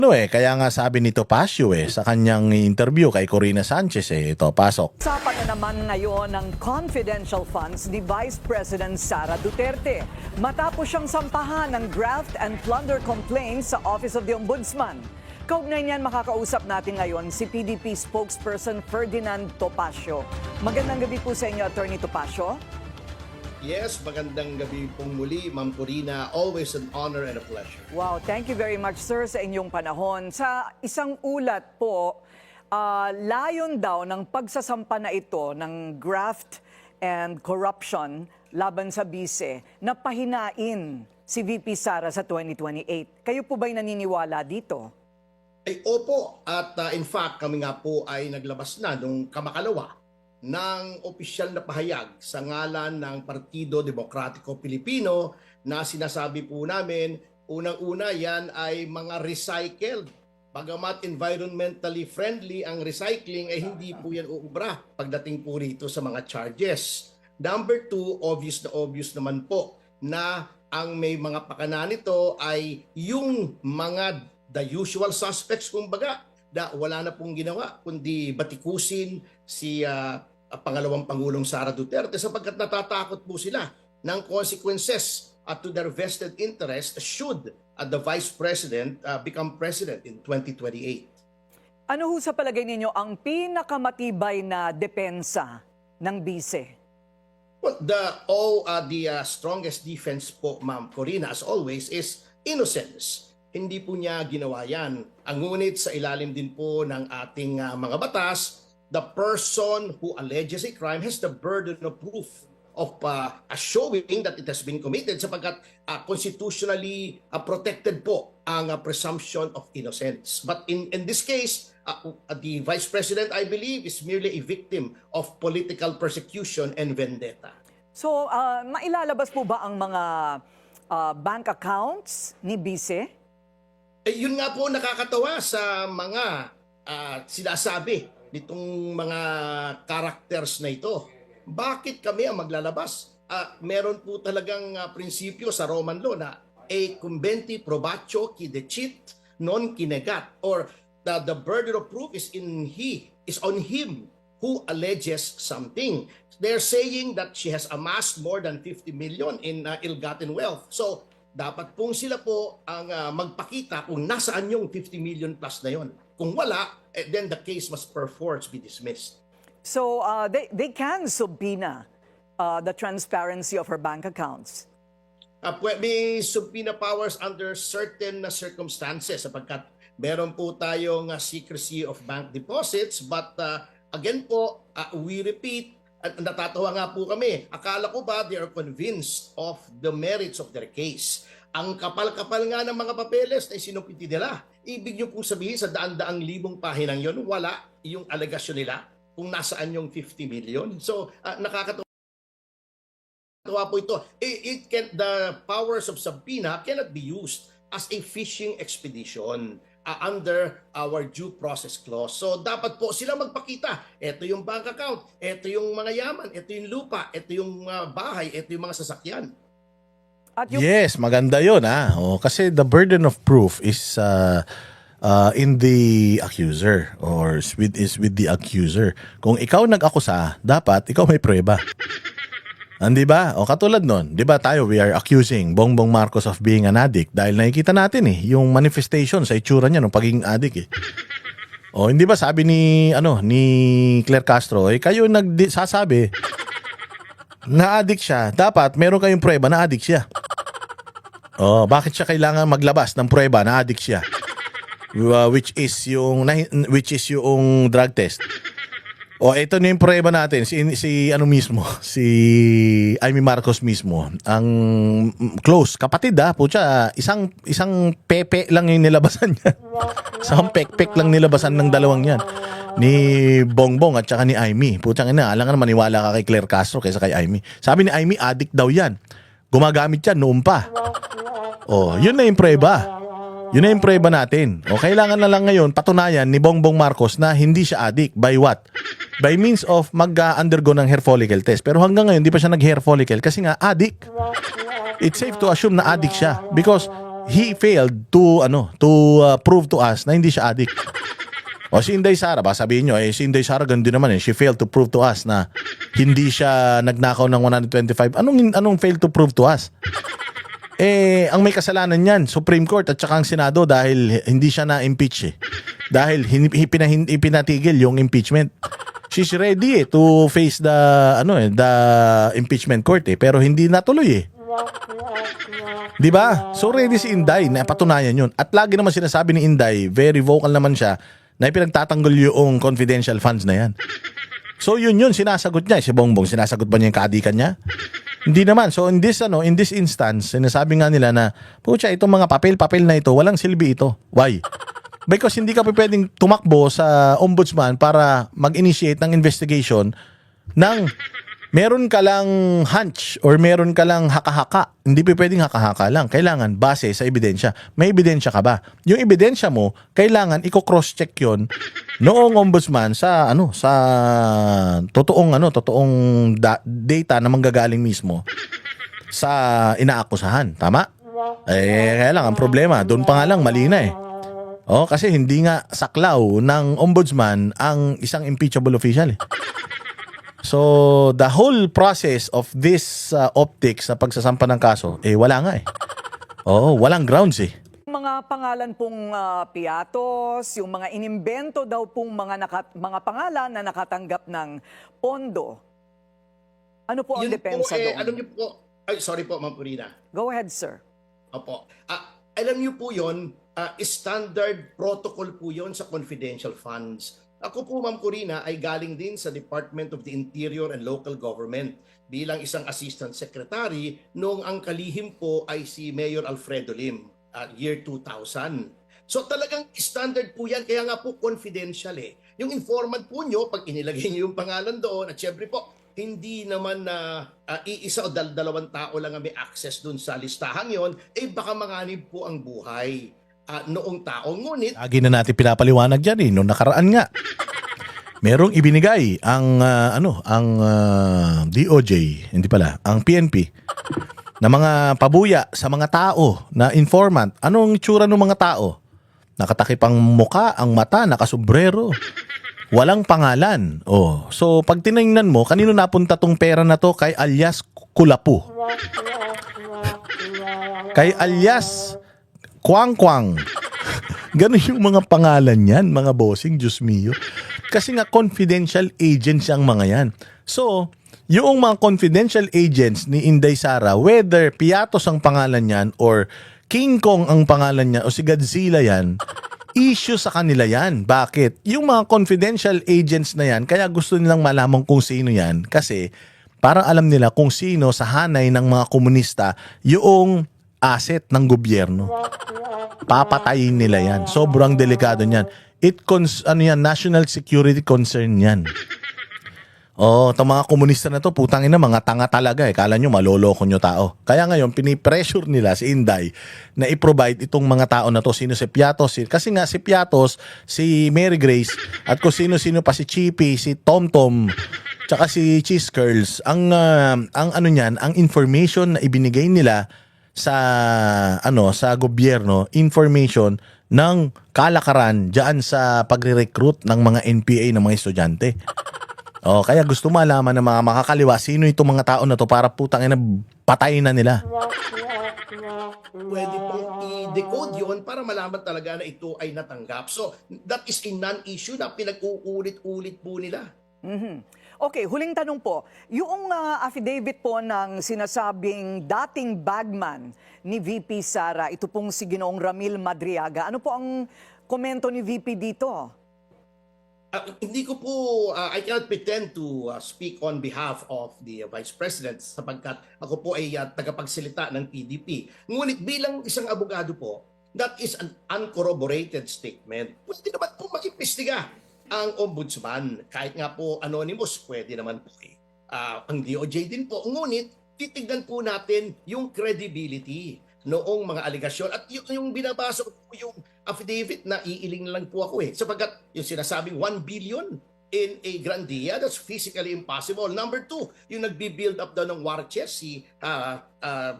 Kaya nga sabi ni Topacio sa kanyang interview kay Corina Sanchez ito, pasok. Usapan na naman ngayon ng confidential funds ni Vice President Sara Duterte matapos siyang sampahan ng graft and plunder complaints sa Office of the Ombudsman. Kaugnay niyan, makakausap natin ngayon si PDP spokesperson Ferdinand Topacio. Magandang gabi po sa inyo, Attorney Topacio. Yes, magandang gabi pong muli, Ma'am Corina. Always an honor and a pleasure. Wow, thank you very much, sir, sa inyong panahon. Sa isang ulat po, layon daw ng pagsasampa na ito ng graft and corruption laban sa bise na pahinain si VP Sara sa 2028. Kayo po ba'y naniniwala dito? Ay opo, at in fact kami nga po ay naglabas na nung kamakalawa ng opisyal na pahayag sa ngalan ng Partido Demokratiko Pilipino na sinasabi po namin, unang-una yan ay mga recycled. Bagamat environmentally friendly ang recycling, ay hindi po yan uubra pagdating po rito sa mga charges. Number two, obvious naman po na ang may mga pakana nito ay yung mga the usual suspects, kumbaga, na wala na pong ginawa kundi batikusin si pangalawang Pangulong Sara Duterte sapagkat natatakot po sila ng consequences to their vested interest should the Vice President become President in 2028. Ano ho sa palagay ninyo ang pinakamatibay na depensa ng bise? Well, the strongest defense po, Ma'am Corina, as always, is innocence. Hindi po niya ginawa yan. Ang ngunit sa ilalim din po ng ating mga batas, the person who alleges a crime has the burden of proof of showing that it has been committed sapagkat constitutionally protected po ang presumption of innocence. But in this case, the Vice President, I believe, is merely a victim of political persecution and vendetta. So, mailalabas po ba ang mga bank accounts ni bise? Yun nga po nakakatawa sa mga sinasabi nitong mga characters na ito. Bakit kami ang maglalabas? Meron po talagang prinsipyo sa Roman law na e cumbenti probatio qui decit non qui negat, or the burden of proof is on him who alleges something. They're saying that she has amassed more than 50 million in ill-gotten wealth. So dapat pong sila po ang magpakita kung nasaan yung 50 million plus na yon. Kung wala, then the case must perforce be dismissed. So, they can subpoena the transparency of her bank accounts. May subpoena powers under certain circumstances sapagkat meron po tayong secrecy of bank deposits, but again po, we repeat, at natatawa nga po kami, akala ko ba they are convinced of the merits of their case. Ang kapal-kapal nga ng mga papeles na isinumpiti nila. Ibig nyo pong sabihin sa daan-daang libong pahinang yon, wala yung alegasyon nila kung nasaan yung 50 million. So, nakakatawa po ito. The powers of subpoena cannot be used as a fishing expedition under our due process clause. So, dapat po sila magpakita. Ito yung bank account, ito yung mga yaman, ito yung lupa, ito yung bahay, ito yung mga sasakyan. Yes, maganda yun kasi the burden of proof is in the accuser or is with the accuser. Kung ikaw nag-akusa, dapat ikaw may pruweba. Di ba? O katulad nun, di ba tayo, we are accusing Bongbong Marcos of being an addict dahil nakikita natin yung manifestation sa itsura niya ng pagiging addict O hindi ba sabi ni Claire Castro, kayo nagsasabi na addict siya, dapat meron kayong pruweba na addict siya. Bakit siya kailangan maglabas ng pruweba na addict siya? Which is yung drug test. Ito na yung pruweba natin, si Amy Marcos mismo, ang close kapatid pucha, isang pepe lang yung nilabasan niya. Isang pekpek lang nilabasan ng dalawang yan. Ni Bongbong at saka ni Amy. Putang ina, alam ka na maniwala ka kay Claire Castro kaysa kay Amy. Sabi ni Amy, addict daw yan. Gumagamit yan noon pa. Yun na yung pruweba. Yun na yung pruweba natin. Kailangan na lang ngayon patunayan ni Bongbong Marcos na hindi siya addict. By what? By means of mag-undergo ng hair follicle test. Pero hanggang ngayon, di pa siya nag-hair follicle kasi nga addict. It's safe to assume na addict siya because he failed to prove to us na hindi siya addict. O si Inday Sara, ba sabihin nyo, si Inday Sara ganun din naman she failed to prove to us na hindi siya nagnakaw ng 125. Anong failed to prove to us? Ang may kasalanan niyan, Supreme Court at saka ang Senado dahil hindi siya na-impeach Dahil ipinatigil yung impeachment. She's ready to face the impeachment court pero hindi natuloy 'Di ba? So ready si Inday na patunayan 'yun. At lagi naman sinasabi ni Inday, very vocal naman siya na ipinagtatanggol yung confidential funds na 'yan. So yun sinasagot niya. Si Bongbong sinasagot ba niya yung kaadikan niya? Hindi naman. So in this instance, sinasabi nga nila na, pucha, itong mga papel na ito, walang silbi ito. Why? Because hindi ka pwedeng tumakbo sa ombudsman para mag-initiate ng investigation ng meron ka lang hunch or meron ka lang haka-haka. Hindi pwedeng haka-haka lang. Kailangan base sa ebidensya. May ebidensya ka ba? Yung ebidensya mo, kailangan i-cross-check yun noong ombudsman sa totoong data na manggagaling mismo sa inaakusahan. Tama? Kaya lang, ang problema, doon pa nga lang, mali na kasi hindi nga saklaw ng ombudsman ang isang impeachable official So, the whole process of this optics sa pagsasampa ng kaso, wala nga walang grounds Mga pangalan pong piatos, yung mga inimbento daw pong mga pangalan na nakatanggap ng pondo. Ano po ang depensa doon? Alam niyo po, sorry po, Ma'am Purina. Go ahead, sir. Opo. Alam niyo po yon, standard protocol po yon sa confidential funds. Ako po, Ma'am Corina, ay galing din sa Department of the Interior and Local Government bilang isang Assistant Secretary noong ang kalihim po ay si Mayor Alfredo Lim, year 2000. So talagang standard po yan, kaya nga po confidential Yung informant po nyo, pag inilagay nyo yung pangalan doon, at syempre po, hindi naman na iisa o dalawang tao lang ang may access doon sa listahan yon, baka manganib po ang buhay noong tao. Ngunit lagi na natin pinapaliwanag dyan noong nakaraan nga merong ibinigay ang DOJ, hindi pala, ang PNP na mga pabuya sa mga tao na informant. Anong itsura ng mga tao? Nakatakip ang muka, ang mata, nakasombrero, walang pangalan. So pag tinignan mo, kanino napunta tong pera na to? Kay alias Kulapu, kay alias Kwang-kwang. Ganun yung mga pangalan yan, mga bossing, Diyos mio. Kasi nga confidential agents ang mga yan. So, yung mga confidential agents ni Inday Sara, whether Piatos ang pangalan yan or King Kong ang pangalan niya o si Godzilla yan, issue sa kanila yan. Bakit? Yung mga confidential agents na yan, kaya gusto nilang malaman kung sino yan. Kasi parang alam nila kung sino sa hanay ng mga komunista yung asset ng gobyerno. Papatayin nila yan. Sobrang delikado niyan. National security concern yan. Itong mga komunista na to, putangin na, mga tanga talaga Kala nyo maloloko nyo tao. Kaya ngayon, pinipressure nila si Inday na i-provide itong mga tao na to. Sino si Piatos? Kasi nga si Piatos, si Mary Grace, at kung sino-sino pa, si Chippy, si Tom-Tom, tsaka si Cheese Curls. Ang information na ibinigay nila sa gobyerno, information ng kalakaran diyan sa pagre-recruit ng mga NPA ng mga estudyante. Kaya gusto malaman ng mga makakaliwa sino itong mga tao na to para putangin na patayin na nila. Pwede pong i-decode yun para malaman talaga na ito ay natanggap. So that is a non-issue na pinag-uulit-ulit po nila. Okay, huling tanong po. Yung affidavit po ng sinasabing dating bagman ni VP Sara, ito pong si Ginoong Ramil Madriaga. Ano po ang komento ni VP dito? Hindi ko po, I cannot pretend to speak on behalf of the Vice President sapagkat ako po ay tagapagsalita ng PDP. Ngunit bilang isang abogado po, that is an uncorroborated statement. Pwede naman po mag-imbestiga ang ombudsman. Kahit nga po anonymous, pwede naman po ang DOJ din po. Ngunit, titignan po natin yung credibility noong mga aligasyon. At yung binabasa ko po yung affidavit na iiling lang po ako sapagkat yung sinasabing 1 billion in a grandia, that's physically impossible. Number two, yung nagbi-build up daw ng war chest, si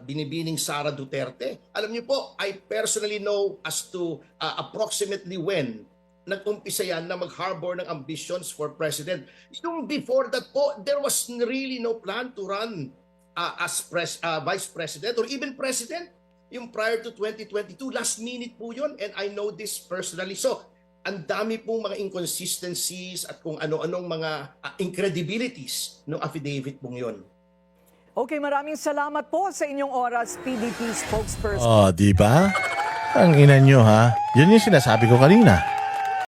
binibining Sara Duterte. Alam niyo po, I personally know as to approximately when nag-umpisa yan na mag-harbor ng ambitions for president. Yung before that po, there was really no plan to run as vice president or even president. Yung prior to 2022, last minute po yun, and I know this personally. So, ang dami pong mga inconsistencies at kung ano-anong mga incredibilities ng affidavit pong yun. Okay, maraming salamat po sa inyong oras, PDP spokesperson. Oh, di ba? Ang ina nyo ha. Yun yung sinasabi ko kanina.